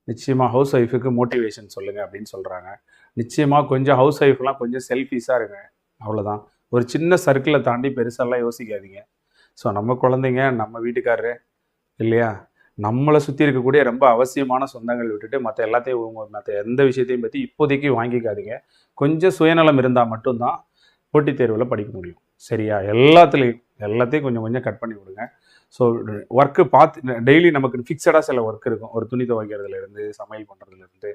நிச்சயமாக ஹவுஸ் ஒய்ஃபுக்கு மோட்டிவேஷன் சொல்லுங்கள் அப்படின்னு சொல்கிறாங்க. நிச்சயமாக கொஞ்சம் ஹவுஸ் ஒய்ஃப்லாம் கொஞ்சம் செல்ஃபிஷாக இருங்க, அவ்வளோதான். ஒரு சின்ன சர்க்கிளை தாண்டி பெருசாலாம் யோசிக்காதீங்க. ஸோ நம்ம குழந்தைங்க, நம்ம வீட்டுக்காரரு இல்லையா, நம்மளை சுற்றி இருக்கக்கூடிய ரொம்ப அவசியமான சொந்தங்கள் விட்டுட்டு மற்ற எந்த விஷயத்தையும் பற்றி இப்போதைக்கு வாங்கிக்காதீங்க. கொஞ்சம் சுயநலம் இருந்தால் மட்டும்தான் போட்டித் தேர்வில் படிக்க முடியும். சரியா? எல்லாத்தையும் கொஞ்சம் கொஞ்சம் கட் பண்ணி விடுங்க. ஸோ ஒர்க்கு பார்த்து டெய்லி நமக்கு ஃபிக்ஸடாக சில ஒர்க் இருக்கும். ஒரு துணி துவைக்கிறதுலேருந்து, சமையல் பண்ணுறதுலேருந்து,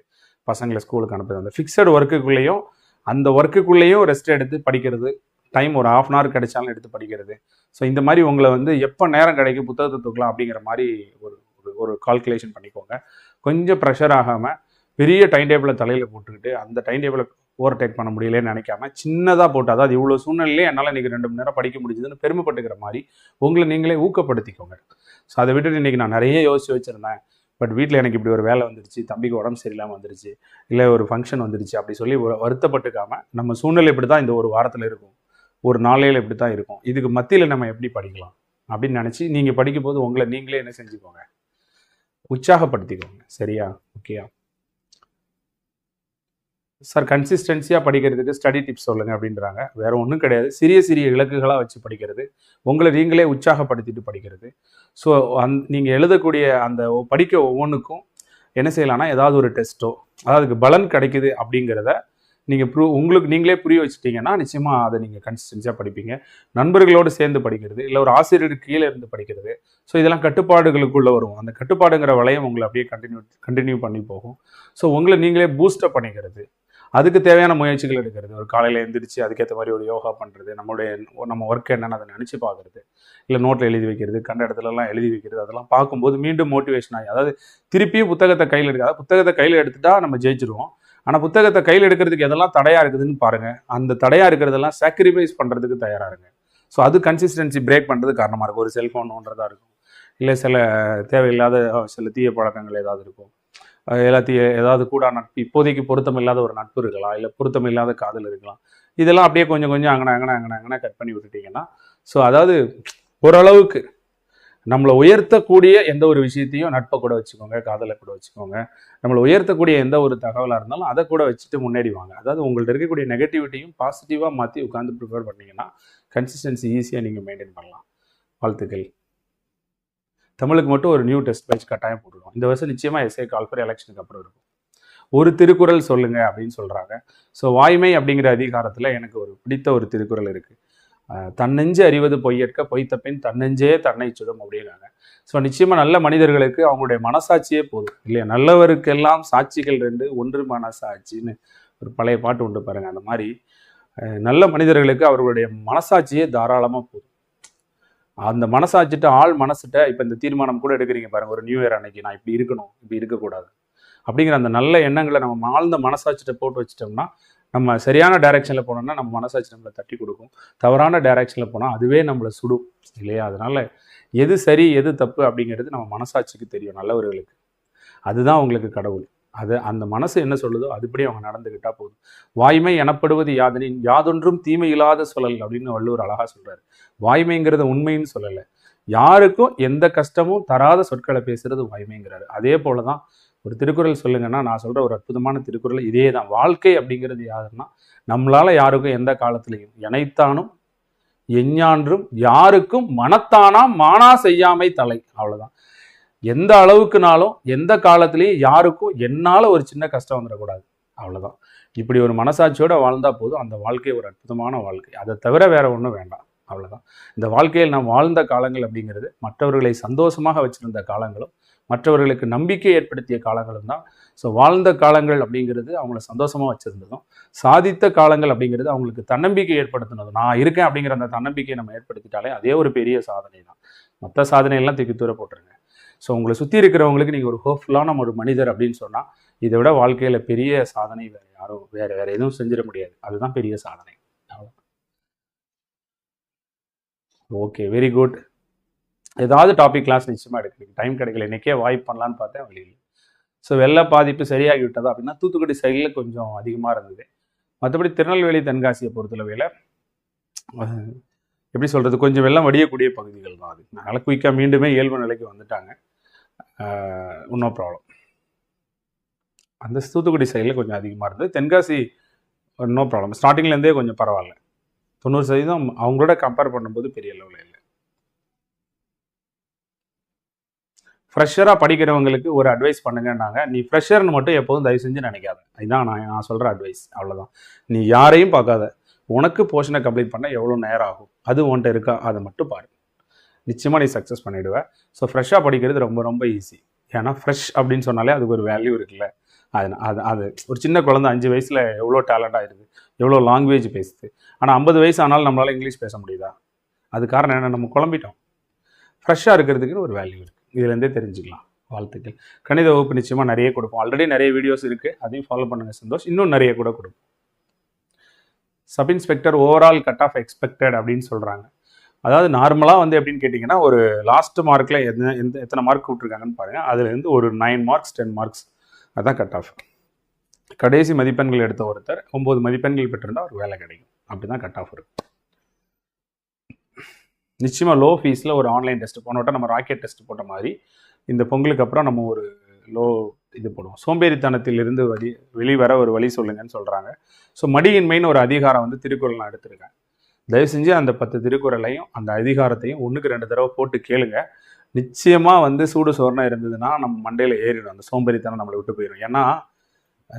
பசங்களை ஸ்கூலுக்கு அனுப்புறது, அந்த ஃபிக்ஸட் ஒர்க்குள்ளேயும் அந்த ஒர்க்குள்ளேயும் ரெஸ்ட் எடுத்து படிக்கிறது, டைம் ஒரு 1/2 hour கிடைச்சாலும் எடுத்து படிக்கிறது. ஸோ இந்த மாதிரி உங்களை எப்போ நேரம் கிடைக்கும் புத்தகத்தை தூக்கலாம் அப்படிங்கிற மாதிரி ஒரு ஒரு கால்குலேஷன் பண்ணிக்கோங்க. கொஞ்சம் ப்ரெஷர் ஆகாமல் பெரிய டைம் டேபிளை தலையில் போட்டுக்கிட்டு அந்த டைம் டேபிளை ஓவர்டேக் பண்ண முடியலன்னு நினைக்காம சின்னதாக போட்டு, அதாவது இவ்வளோ சூழ்நிலையிலே என்னால் இன்றைக்கி 2 மணி நேரம் படிக்க முடிஞ்சதுன்னு பெருமைப்பட்டுக்கிற மாதிரி உங்களை நீங்களே ஊக்கப்படுத்திக்கோங்க. ஸோ அதை விட்டுட்டு இன்றைக்கி நான் நிறைய யோசிச்சு வச்சுருந்தேன், பட் வீட்டில் எனக்கு இப்படி ஒரு வேலை வந்துருச்சு, தம்பிக்கு உடம்பு சரியில்லாமல் வந்துருச்சு, இல்லை ஒரு ஃபங்க்ஷன் வந்துருச்சு அப்படி சொல்லி வருத்தப்பட்டுக்காமல் நம்ம சூழ்நிலை இப்படி தான் இந்த ஒரு வாரத்தில் இருக்கும், ஒரு நாளையில் இப்படி தான் இருக்கும், இதுக்கு மத்தியில் நம்ம எப்படி படிக்கலாம் அப்படின்னு நினச்சி நீங்கள் படிக்கும்போது உங்களை நீங்களே என்ன செஞ்சுக்கோங்க, உற்சாகப்படுத்திக்கோங்க. சரியா? ஓகேயா சார்? கன்சிஸ்டன்சியாக படிக்கிறதுக்கு ஸ்டடி டிப்ஸ் சொல்லுங்கள் அப்படின்றாங்க. வேறு ஒன்றும் கிடையாது. சிறிய சிறிய இலக்குகளாக வச்சு படிக்கிறது, உங்களை நீங்களே உற்சாகப்படுத்திட்டு படிக்கிறது. ஸோ நீங்கள் எழுதக்கூடிய அந்த படிக்க ஒவ்வொன்றுக்கும் என்ன செய்யலாம்னா, ஏதாவது ஒரு டெஸ்ட்டோ, அதாவது பலன் கிடைக்குது அப்படிங்கிறத நீங்கள் உங்களுக்கு நீங்களே புரிய வச்சுட்டிங்கன்னா நிச்சயமாக அதை நீங்கள் கன்சிஸ்டன்சியாக படிப்பீங்க. நண்பர்களோடு சேர்ந்து படிக்கிறது, இல்லை ஒரு ஆசிரியருக்கு கீழே இருந்து படிக்கிறது, ஸோ இதெல்லாம் கட்டுப்பாடுகளுக்குள்ளே வரும். அந்த கட்டுப்பாடுங்கிற வளையம் உங்களை அப்படியே கண்டினியூ பண்ணி போகும். ஸோ உங்களை நீங்களே பூஸ்டப் பண்ணிக்கிறது, அதுக்கு தேவையான முயற்சிகள் எடுக்கிறது, ஒரு காலையில் எழுந்திரிச்சு அதுக்கேற்ற மாதிரி ஒரு யோகா பண்ணுறது, நம்ம ஒர்க் என்னன்னு அதை நினச்சி பார்க்குறது, இல்லை நோட்டில் எழுதி வைக்கிறது, கண்ட இடத்துலலாம் எழுதி வைக்கிறது, அதெல்லாம் பார்க்கும்போது மீண்டும் மோட்டிவேஷன் ஆகி, அதாவது திருப்பியும் புத்தகத்தை கையில் எடுக்காது. புத்தகத்தை கையில் எடுத்துட்டா நம்ம ஜெயிச்சிருவோம். ஆனால் புத்தகத்தை கையில் எடுக்கிறதுக்கு எதெல்லாம் தடையாக இருக்குதுன்னு பாருங்கள். அந்த தடையாக இருக்கிறதெல்லாம் சாக்ரிஃபைஸ் பண்ணுறதுக்கு தயாராக இருங்க. ஸோ அது கன்சிஸ்டன்சி பிரேக் பண்ணுறது காரணமாக இருக்கும். ஒரு செல்ஃபோன் நோண்டுறதா இருக்கும், இல்லை சில தேவையில்லாத சில தீய பழக்கங்கள் ஏதாவது இருக்கும், ஏதாவது கூட நட்பு, இப்போதைக்கு பொருத்தம் இல்லாத ஒரு நட்பு இருக்கலாம், இல்லை பொருத்தம் இல்லாத காதல் இருக்கலாம். இதெல்லாம் அப்படியே கொஞ்சம் கொஞ்சம் அங்கன கட் பண்ணி விட்டுட்டிங்கன்னா, ஸோ அதாவது ஓரளவுக்கு நம்மளை உயர்த்தக்கூடிய எந்த ஒரு விஷயத்தையும் நட்பை கூட வச்சுக்கோங்க, காதலை கூட வச்சுக்கோங்க. நம்மளை உயர்த்தக்கூடிய எந்த ஒரு தகவலாக இருந்தாலும் அதை கூட வச்சுட்டு முன்னேறி வாங்க. அதாவது உங்கள்ட்ட இருக்கக்கூடிய நெகட்டிவிட்டியும் பாசிட்டிவாக மாற்றி உட்காந்து ப்ரிப்பேர் பண்ணிங்கன்னா கன்சிஸ்டன்சி ஈஸியாக நீங்கள் மெயின்டைன் பண்ணலாம். வாழ்த்துக்கள். தமிழுக்கு மட்டும் ஒரு நியூ டெஸ்ட் பேட்ச் கட்டாயம் போட்டுருவோம். இந்த வருஷம் நிச்சயமாக எஸ்ஏ கால் ஃபார் எலெக்ஷனுக்கு அப்புறம் இருக்கும். ஒரு திருக்குறள் சொல்லுங்க அப்படின்னு சொல்கிறாங்க. ஸோ வாய்மை அப்படிங்கிற அதிகாரத்தில் எனக்கு ஒரு பிடித்த ஒரு திருக்குறள் இருக்குது. தன்னெஞ்சு அறிவது பொய்யற்க பொய்த்தப்பின் தன்னெஞ்சே தன்னை சுடும் அப்படிங்கிறாங்க. ஸோ நிச்சயமாக நல்ல மனிதர்களுக்கு அவங்களுடைய மனசாட்சியே போதும் இல்லையா? நல்லவருக்கெல்லாம் சாட்சிகள் 2, ஒன்று மனசாட்சின்னு ஒரு பழைய பாட்டு உண்டு பாருங்கள். அந்த மாதிரி நல்ல மனிதர்களுக்கு அவர்களுடைய மனசாட்சியே தாராளமாக போதும். அந்த மனசாட்சிட்ட மனசுட்ட இப்போ இந்த தீர்மானம் கூட எடுக்கிறீங்க பாருங்கள், ஒரு நியூ இயர் அன்னைக்கு நான் இப்படி இருக்கணும், இப்படி இருக்கக்கூடாது அப்படிங்கிற அந்த நல்ல எண்ணங்களை நம்ம ஆழ்ந்த மனசாட்சிட்ட போட்டு வச்சிட்டோம்னா, நம்ம சரியான டைரக்ஷனில் போனோம்னா நம்ம மனசாட்சி நம்மளை தட்டி கொடுக்கும். தவறான டைரக்ஷனில் போனால் அதுவே நம்மளை சுடும் இல்லையா? அதனால் எது சரி எது தப்பு அப்படிங்கிறது நம்ம மனசாட்சிக்கு தெரியும். நல்லவர்களுக்கு அதுதான் உங்களுக்கு கடவுள். அந்த மனசு என்ன சொல்லுதோ அதுபடி அவங்க நடந்துக்கிட்டா போதும். வாய்மை எனப்படுவது யாதனின் யாதொன்றும் தீமை இல்லாத சொல்லல் அப்படின்னு வள்ளுவர் அழகாக சொல்கிறார். வாய்மைங்கிறத உண்மைன்னு சொல்லலை, யாருக்கும் எந்த கஷ்டமும் தராத சொற்களை பேசுறது வாய்மைங்கிறாரு. அதே போல தான் ஒரு திருக்குறள் சொல்லுங்கன்னா, நான் சொல்கிற ஒரு அற்புதமான திருக்குறள் இதே தான். வாழ்க்கை அப்படிங்கிறது யாருன்னா, நம்மளால் யாருக்கும் எந்த காலத்திலையும் எனைத்தானும் எஞ்ஞான்றும் யாருக்கும் மனத்தானாம் மானா செய்யாமை தலை, அவ்வளோதான். எந்த அளவுக்குனாலும் எந்த காலத்திலையும் யாருக்கும் என்னால் ஒரு சின்ன கஷ்டம் வந்துடக்கூடாது, அவ்வளோதான். இப்படி ஒரு மனசாட்சியோடு வாழ்ந்தால் போதும். அந்த வாழ்க்கை ஒரு அற்புதமான வாழ்க்கை. அதை தவிர வேற ஒன்றும் வேண்டாம், அவ்வளோதான். இந்த வாழ்க்கையில் நாம் வாழ்ந்த காலங்கள் அப்படிங்கிறது மற்றவர்களை சந்தோஷமாக வச்சிருந்த காலங்களும் மற்றவர்களுக்கு நம்பிக்கை ஏற்படுத்திய காலங்களும் தான். ஸோ வாழ்ந்த காலங்கள் அப்படிங்கிறது அவங்கள சந்தோஷமாக வச்சுருந்ததும், சாதித்த காலங்கள் அப்படிங்கிறது அவங்களுக்கு தன்னம்பிக்கை ஏற்படுத்தினதும். நான் இருக்கேன் அப்படிங்கிற அந்த தன்னம்பிக்கையை நம்ம ஏற்படுத்திட்டாலே அதே ஒரு பெரிய சாதனை தான். மற்ற சாதனையெல்லாம் தூக்கி தூர போட்டுருங்க. ஸோ உங்களை சுற்றி இருக்கிறவங்களுக்கு நீங்கள் ஒரு ஹோப்ஃபுல்லான ஒரு மனிதர் அப்படின்னு சொன்னால், இதை விட வாழ்க்கையில் பெரிய சாதனை வேறு யாரும் வேறு எதுவும் செஞ்சிட முடியாது. அதுதான் பெரிய சாதனை. Okay, very good. ஏதாவது டாபிக் கிளாஸ் நிச்சயமாக எடுக்கிறீங்க. டைம் கிடைக்கல, இன்றைக்கே வாய்ப்பு பண்ணலான்னு பார்த்தேன், வழியில். ஸோ வெள்ள பாதிப்பு சரியாகி விட்டதா அப்படின்னா தூத்துக்குடி சைடில் கொஞ்சம் அதிகமாக இருந்தது. மற்றபடி திருநெல்வேலி தென்காசியை பொறுத்தளவையில் எப்படி சொல்கிறது, கொஞ்சம் வெள்ளம் வடியக்கூடிய பகுதிகள் தான் அது. அதனால் குயிக்காக மீண்டுமே இயல்பு நிலைக்கு வந்துட்டாங்க. No problem. அந்த தூத்துக்குடி சைடில் கொஞ்சம் அதிகமாக இருந்தது. தென்காசி நோ ப்ராப்ளம், ஸ்டார்டிங்லேருந்தே கொஞ்சம் பரவாயில்ல. 90% அவங்களோட கம்பேர் பண்ணும்போது பெரிய லெவலில் இல்லை. ஃப்ரெஷராக படிக்கிறவங்களுக்கு ஒரு அட்வைஸ் பண்ணுங்கன்னாங்க. நீ ஃப்ரெஷர்னு மட்டும் எப்போதும் தயவு செஞ்சு நினைக்காத. இதுதான் நான் சொல்கிற அட்வைஸ். அவ்வளோதான். நீ யாரையும் பார்க்காத. உனக்கு போர்ஷனை கம்ப்ளீட் பண்ண எவ்வளோ நேரம் ஆகும், அது உன்ட்ட இருக்கா, அதை மட்டும் பாரு. நிச்சயமாக நீ சக்ஸஸ் பண்ணிவிடுவேன். ஸோ ஃப்ரெஷ்ஷாக படிக்கிறது ரொம்ப ரொம்ப ஈஸி. ஏன்னா ஃப்ரெஷ் அப்படின்னு சொன்னாலே அதுக்கு ஒரு வேல்யூ இருக்குல்ல. அது ஒரு சின்ன குழந்தை 5 வயசில் எவ்வளோ டேலண்டாக இருக்குது, எவ்வளோ லாங்குவேஜ் பேசுது. ஆனால் 50 வயசு ஆனாலும் நம்மளால் இங்கிலீஷ் பேச முடியுதா? அது காரணம் என்ன? நம்ம குழம்பிட்டோம். ஃப்ரெஷ்ஷாக இருக்கிறதுக்குன்னு ஒரு வேல்யூ இருக்குது. இதுலேருந்தே தெரிஞ்சுக்கலாம். வாழ்த்துக்கள். கணித வகுப்பு நிச்சயமாக நிறைய கொடுப்போம். ஆல்ரெடி நிறைய வீடியோஸ் இருக்குது, அதையும் ஃபாலோ பண்ணுங்கள் சந்தோஷ். இன்னும் நிறைய கூட கொடுப்போம். Sub inspector overall cut off expected அப்படின்னு சொல்கிறாங்க. அதாவது நார்மலாக வந்து எப்படின்னு கேட்டிங்கன்னா, ஒரு லாஸ்ட் மார்க்கில் எத்தனை மார்க் விட்டுருக்காங்கன்னு பாருங்கள். அதுலேருந்து ஒரு 9 மார்க்ஸ் 10 மார்க்ஸ் அதுதான் கட் ஆஃப். கடைசி மதிப்பெண்கள் எடுத்த ஒருத்தர் 9 மதிப்பெண்கள் பெற்றிருந்தால் ஒரு வேலை கிடைக்கும். அப்படி தான் கட் ஆஃப் இருக்குது. நிச்சயமாக லோ ஃபீஸில் ஒரு ஆன்லைன் டெஸ்ட் போனோட்ட நம்ம ராக்கெட் டெஸ்ட் போட்ட மாதிரி இந்த பொங்கலுக்கு அப்புறம் நம்ம ஒரு லோ இது போடுவோம். சோம்பேறித்தனத்திலிருந்து வெளிவர ஒரு வழி சொல்லுங்கன்னு சொல்கிறாங்க. ஸோ மடியின்மைன்னு ஒரு அதிகாரம் வந்து திருக்குறள் நான் எடுத்திருக்கேன். தயவு செஞ்சு அந்த 10 திருக்குறளையும் அந்த அதிகாரத்தையும் 1க்கு 2 தடவை போட்டு கேளுங்க. நிச்சயமாக வந்து சூடு சோர்னா இருந்ததுன்னா நம்ம மண்டையில் ஏறிடும். அந்த சோம்பேறித்தனம் நம்மளை விட்டு போயிடும். ஏன்னா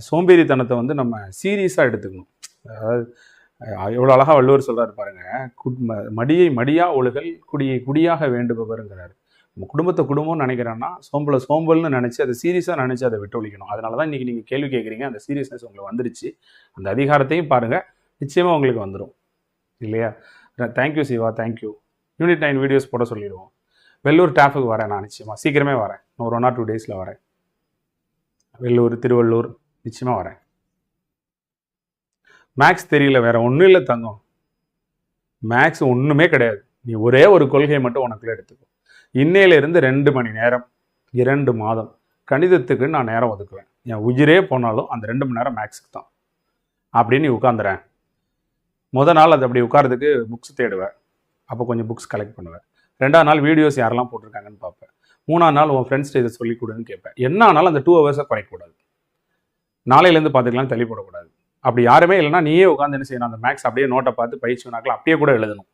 சோம்பேறித்தனத்தை வந்து நம்ம சீரியஸாக எடுத்துக்கணும். அதாவது எவ்வளோ அழகாக வள்ளுவர் சொல்கிறாரு பாருங்க, மடியை மடியா ஒழுகல் குடியை குடியாக வேண்டுபவருங்கிறாரு. நம்ம குடும்பத்தை குடும்பம்னு நினைக்கிறோன்னா சோம்பல்னு நினச்சி அதை சீரியஸாக நினச்சி அதை விட்டு ஒழிக்கணும். அதனால தான் இன்றைக்கி நீங்கள் கேள்வி கேட்குறீங்க. அந்த சீரியஸ்னஸ் உங்களுக்கு வந்துருச்சு. அந்த அதிகாரத்தையும் பாருங்கள், நிச்சயமாக உங்களுக்கு வந்துடும் இல்லையா? Thank you Siva, thank you. Unit 9 videos போட சொல்லிடுவோம். வெள்ளூர் டேஃபுக்கு வரேன் நான், நிச்சயமாக சீக்கிரமே வரேன். ஒரு 1 or 2 டேஸில் வரேன். வெள்ளூர், திருவள்ளூர் நிச்சயமாக வரேன். மேக்ஸ் தெரியல, வேற ஒன்றும் இல்லை தங்கம். மேக்ஸ் ஒன்றுமே கிடையாது. நீ ஒரே ஒரு கொள்கையை மட்டும் உனக்குள்ள எடுத்துக்கோ. இன்னையிலிருந்து 2 மணி நேரம் 2 மாதம் கணிதத்துக்கு நான் நேரம் ஒதுக்குவேன். என் உயிரே போனாலும் அந்த 2 மணி நேரம் மேக்ஸுக்கு தான் அப்படின்னு நீ உட்காந்துறேன். முதல் நாள் அது அப்படி உட்காரதுக்கு புக்ஸ் தேடுவேன். அப்போ கொஞ்சம் புக்ஸ் கலெக்ட் பண்ணுவேன். 2ஆவது நாள் வீடியோஸ் யாரெல்லாம் போட்டிருக்காங்கன்னு பார்ப்பேன். 3ஆவது நாள் உன் ஃப்ரெண்ட்ஸ்ட்டு இதை சொல்லிக் கொடுன்னு கேட்பேன். என்ன ஆனாலும் அந்த 2 ஹவர்ஸை குறைக்கக்கூடாது. நாளையிலேருந்து பார்த்துக்கலாம், தள்ளி போடக்கூடாது. அப்படி யாருமே இல்லைன்னா நீயே உட்காந்து என்ன செய்யணும், அந்த மேக்ஸ் அப்படியே நோட்டை பார்த்து பயிற்சி வேணாக்கலாம் அப்படியே கூட எழுதணும்.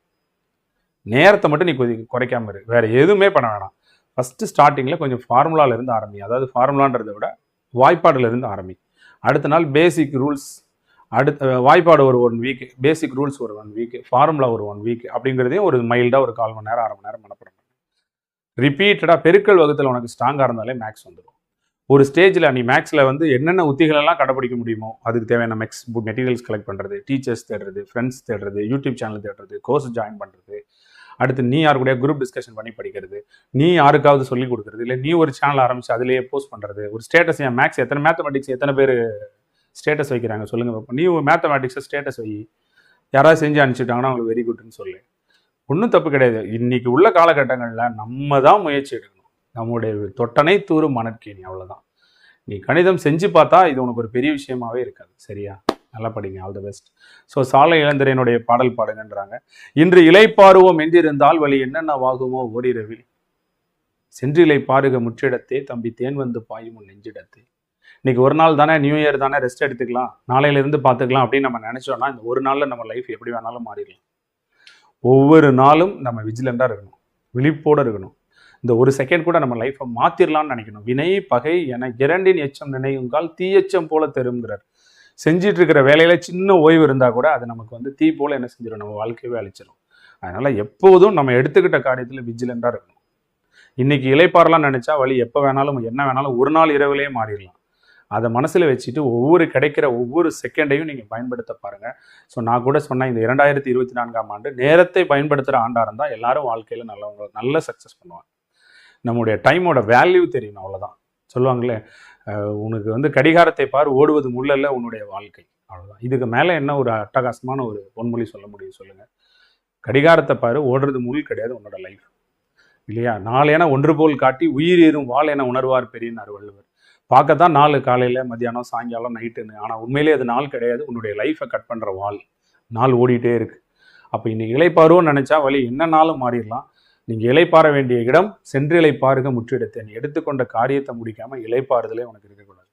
நேரத்தை மட்டும் நீ குறைக்காம இரு. வேறு எதுவுமே பண்ண வேணாம். ஃபஸ்ட்டு ஸ்டார்டிங்கில் கொஞ்சம் ஃபார்முலாவிலேருந்து ஆரம்பி. அதாவது ஃபார்முலான்றதை விட வாய்ப்பாடுலேருந்து ஆரம்பி. அடுத்த நாள் பேசிக் ரூல்ஸ், அடுத்த வாய்ப்பாடு ஒரு 1 வீக், பேசிக் ரூல்ஸ் ஒரு 1 வீக், ஃபார்முலா ஒரு 1 வீக் அப்படிங்கிறதையும் ஒரு மைல்டாக ஒரு 1/4 மணி நேரம் 1/2 மணி நேரம் மனப்பாடம். ரிப்பீட்டடாக பெருக்கல் வகுத்தில் உனக்கு ஸ்ட்ராங்காக இருந்தாலே மேக்ஸ் வந்துடும். ஒரு ஸ்டேஜில் நீ மேக்ஸில் வந்து என்னென்ன உத்திகளெல்லாம் கடைப்பிடிக்க முடியுமோ அதுக்கு தேவையான மெட்டீரியல்ஸ் கலெக்ட் பண்ணுறது, டீச்சர்ஸ் தேடுறது, ஃப்ரெண்ட்ஸ் தேடுறது, யூடியூப் சேனல் தேடுறது, கோர்ஸ் ஜாயின் பண்ணுறது, அடுத்து நீ யாரு கூட குரூப் டிஸ்கஷன் பண்ணி படிக்கிறது, நீ யாருக்காவது சொல்லிக் கொடுக்குறது, இல்லை நீ ஒரு சேனல் ஆரம்பித்து அதிலேயே போஸ்ட் பண்ணுறது, ஒரு ஸ்டேட்டஸ். என் மேக்ஸ் மேத்தமெட்டிக்ஸ் எத்தனை பேர் ஸ்டேட்டஸ் வைக்கிறாங்க சொல்லுங்கள். நீ ஒரு மேத்தமெட்டிக்ஸை ஸ்டேட்டஸ் வை. யாராவது செஞ்சு அனுப்பிச்சிட்டாங்கன்னா அவங்களுக்கு வெரி குட்னு சொல்லு. ஒன்றும் தப்பு கிடையாது. இன்னைக்கு உள்ள காலகட்டங்களில் நம்ம தான் முயற்சி எடுக்கணும். நம்முடைய தொட்டனை தூரும் மணற்கேணி, அவ்வளோதான். நீ கணிதம் செஞ்சு பார்த்தா இது உனக்கு ஒரு பெரிய விஷயமாவே இருக்காது. சரியா? நல்லா படிங்க. All the best. ஸோ சாலை இளந்திரையனுடைய பாடல் பாடுங்கன்றாங்க. இன்று இலைப்பாருவோம் என்றிருந்தால் வழி என்னென்னவாகுமோ ஓரிரவில், சென்றிலை பாருக முற்றிடத்தே தம்பி தேன் வந்து பாயும் நெஞ்சிடத்தே. இன்னைக்கு ஒரு நாள் தானே, நியூ இயர் தானே, ரெஸ்ட் எடுத்துக்கலாம், நாளையிலிருந்து பார்த்துக்கலாம் அப்படின்னு நம்ம நினைச்சோம்னா இந்த ஒரு நாளில் நம்ம லைஃப் எப்படி வேணாலும் மாறிடலாம். ஒவ்வொரு நாளும் நம்ம விஜிலண்டாக இருக்கணும், விழிப்போடு இருக்கணும். இந்த ஒரு செகண்ட் கூட நம்ம லைஃப்பை மாற்றிடலாம்னு நினைக்கணும். வினை பகை என 2 எச்சம் நினைவுங்கால் தீயச்சம் போல தெருங்கிறார். செஞ்சிட்டு இருக்கிற வேலையில சின்ன ஓய்வு இருந்தால் கூட அது நமக்கு வந்து தீ போல என்ன செஞ்சிடும், நம்ம வாழ்க்கையவே அழிச்சிடும். அதனால எப்போதும் நம்ம எடுத்துக்கிட்ட காரியத்தில் விஜிலண்டாக இருக்கணும். இன்னைக்கு இலைப்பாறலாம் நினைச்சா வழி எப்போ வேணாலும் என்ன வேணாலும் ஒரு நாள் இரவுலேயே மாறிடலாம். அதை மனசில் வச்சுட்டு கிடைக்கிற ஒவ்வொரு செகண்டையும் நீங்கள் பயன்படுத்த பாருங்கள். ஸோ நான் கூட சொன்னேன், இந்த 2024ஆம் ஆண்டு நேரத்தை பயன்படுத்துகிற ஆண்டாக இருந்தால் எல்லாரும் வாழ்க்கையில் நல்ல சக்ஸஸ் பண்ணுவாங்க. நம்முடைய டைமோட வேல்யூ தெரியணும், அவ்வளோதான். சொல்லுவாங்களே, உனக்கு வந்து கடிகாரத்தை பார் ஓடுவது முள்ளல்ல உன்னுடைய வாழ்க்கை, அவ்வளோதான். இதுக்கு மேலே என்ன ஒரு அட்டகாசமான ஒரு பொன்மொழி சொல்ல முடியும் சொல்லுங்கள்? கடிகாரத்தை பாரு, ஓடுறது முள் கிடையாது உன்னோட லைஃப், இல்லையா? நாளேன ஒன்று போல் காட்டி உயிர் ஏறும் வாள் என உணர்வார் பெரியனார் வள்ளுவர். பார்க்கத்தான் நாள் காலையில் மத்தியானம் சாயங்காலம் நைட்டுன்னு, ஆனால் உண்மையிலே அது நாள் கிடையாது, உன்னுடைய லைஃப்பை கட் பண்ணுற வாள். நாள் ஓடிட்டே இருக்கு. அப்போ இன்னைக்கு இலைப்பாருவோன்னு நினச்சா வழி என்ன நாளும் மாறிடலாம். நீங்கள் இலைப்பாற வேண்டிய இடம் சென்று இலைப்பாருக முற்றிடத்தை. நீ எடுத்துக்கொண்ட காரியத்தை முடிக்காமல் இலைப்பாறுதலே உனக்கு இருக்கக்கூடாது.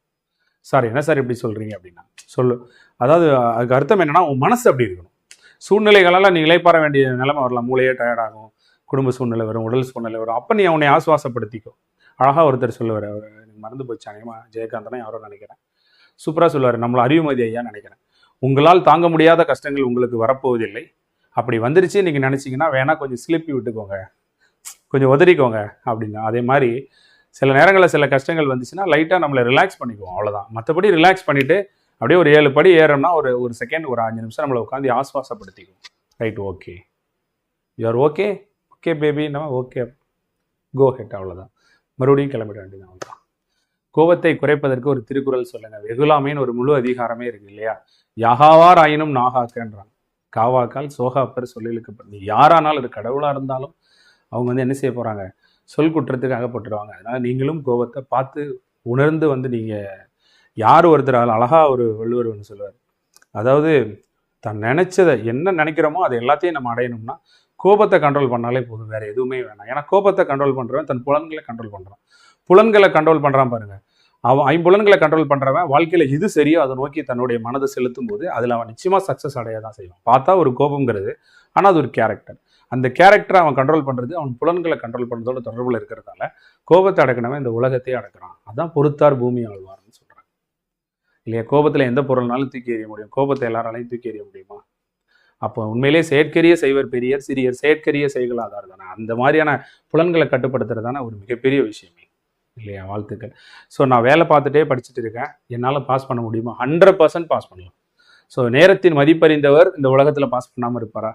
சார் என்ன சார் இப்படி சொல்கிறீங்க அப்படின்னா சொல்லு. அதாவது அதுக்கு அர்த்தம் என்னன்னா, உன் மனசு அப்படி இருக்கணும். சூழ்நிலைகளால் நீ இளைப்பாற வேண்டிய நிலைமை வரலாம், மூளையே டயர்டாகும், குடும்ப சூழ்நிலை வரும், உடல் சூழ்நிலை வரும். அப்போ நீ அவனை ஆசுவாசப்படுத்திக்கோ. அழகாக ஒருத்தர் சொல்லுவார், அவர் எனக்கு மறந்து போச்சு, அநேகமாக ஜெயகாந்தனா யாரோ நினைக்கிறேன், சூப்பராக சொல்லுவார், நம்மளை அறிவுமதி ஐயா நினைக்கிறேன். உங்களால் தாங்க முடியாத கஷ்டங்கள் உங்களுக்கு வரப்போவதில்லை. அப்படி வந்துருச்சு நீங்கள் நினச்சிங்கன்னா வேணால் கொஞ்சம் ஸ்லிப்பி விட்டுக்கோங்க, கொஞ்சம் உதறிக்கோங்க அப்படின்னா. அதே மாதிரி சில நேரங்களில் சில கஷ்டங்கள் வந்துச்சுன்னா லைட்டாக நம்மளை ரிலாக்ஸ் பண்ணிக்குவோம், அவ்வளோதான். மற்றபடி ரிலாக்ஸ் பண்ணிவிட்டு அப்படியே ஒரு 7 படி ஏறோம்னா ஒரு செகண்ட், ஒரு 5 நிமிஷம் நம்மளை உட்காந்து ஆஸ்வாசப்படுத்திக்குவோம். Right, okay, you're okay, okay baby, நம்ம ஓகே, கோ ஹெட், அவ்வளோதான். மறுபடியும் கிளம்பிட வேண்டியது, அவ்வளோதான். கோபத்தை குறைப்பதற்கு ஒரு திருக்குறள் சொல்லுங்க. வெகுளாமைன்னு ஒரு முழு அதிகாரமே இருக்கு இல்லையா? யாகாவார் ஆயினும் நாகாக்கன்றாங்க. காவாக்கால் சோகாப்பர் சொல்லிழுக்கப்படும். நீ யாரானாலும், அது கடவுளாக இருந்தாலும் அவங்க வந்து என்ன செய்ய போகிறாங்க, சொல் குற்றத்துக்கு அகப்பட்டுருவாங்க. அதனால் நீங்களும் கோபத்தை பார்த்து உணர்ந்து வந்து நீங்கள் யார் ஒருத்தர் அழகாக ஒரு வள்ளுவர் ஒன்று சொல்லுவார், அதாவது தான் நினச்சதை என்ன நினைக்கிறோமோ அது எல்லாத்தையும் நம்ம அடையணும்னா கோபத்தை கண்ட்ரோல் பண்ணாலே போதும், வேறு எதுவுமே வேணாம். ஏன்னா கோபத்தை கண்ட்ரோல் பண்ணுறவன் தன் புலன்களை கண்ட்ரோல் பண்ணுறான். புலன்களை கண்ட்ரோல் பண்ணுறான் பாருங்க, அவன் 5 புலன்களை கண்ட்ரோல் பண்ணுறவன் வாழ்க்கையில் எது சரியோ அதை நோக்கி தன்னுடைய மனதை செலுத்தும் போது அதில் அவன் நிச்சயமாக சக்ஸஸ் அடைய தான் செய்வான். பார்த்தா ஒரு கோபங்கிறது, ஆனால் அது ஒரு கேரக்டர். அந்த கேரக்டரை அவன் கண்ட்ரோல் பண்ணுறது அவன் புலன்களை கண்ட்ரோல் பண்ணுறதோட தொடர்பில் இருக்கிறதால கோபத்தை அடக்கினவன் இந்த உலகத்தையே அடக்கிறான். அதான் பொறுத்தார் பூமி ஆழ்வார்னு சொல்கிறாங்க இல்லையா? கோபத்தில் எந்த பொருள்னாலும் தூக்கி எறிய முடியும், கோபத்தை எல்லாராலையும் தூக்கி எறிய முடியுமா? அப்போ உண்மையிலே செயற்கரிய செய்வர் பெரியர், சிறியர் செயற்கரிய செய்களாதார் தானே. அந்த மாதிரியான புலன்களை கட்டுப்படுத்துறது தானே ஒரு மிகப்பெரிய விஷயமே இல்லையா? வாழ்த்துக்கள். ஸோ நான் வேலை பார்த்துட்டே படிச்சுட்டு இருக்கேன், என்னால் பாஸ் பண்ண முடியுமா? 100% பாஸ் பண்ணலாம். ஸோ நேரத்தின் மதிப்பறிந்தவர் இந்த உலகத்தில் பாஸ் பண்ணாமல் இருப்பாரா